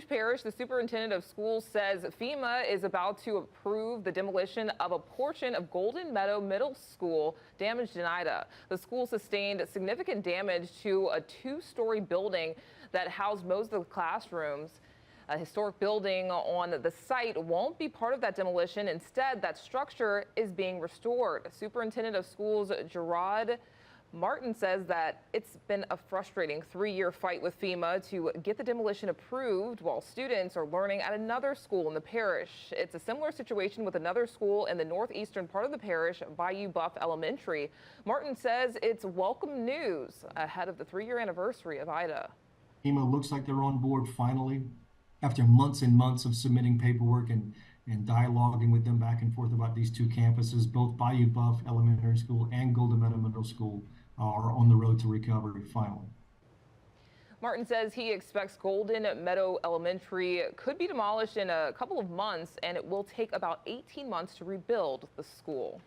Parish, the superintendent of schools says FEMA is about to approve the demolition of a portion of Golden Meadow Middle School damaged in Ida. The school sustained significant damage to a two-story building that housed most of the classrooms. A historic building on the site won't be part of that demolition. Instead, that structure is being restored. Superintendent of Schools Gerard Martin says that it's been a frustrating 3-year fight with FEMA to get the demolition approved while students are learning at another school in the parish. It's a similar situation with another school in the northeastern part of the parish, Bayou Buff Elementary. Martin says it's welcome news ahead of the 3-year anniversary of Ida. FEMA looks like they're on board finally after months and months of submitting paperwork and dialoguing with them back and forth about these two campuses. Both Bayou Buff Elementary School and Golden Meadow Middle School are on the road to recovery finally. Martin says he expects Golden Meadow Elementary could be demolished in a couple of months, and it will take about 18 months to rebuild the school.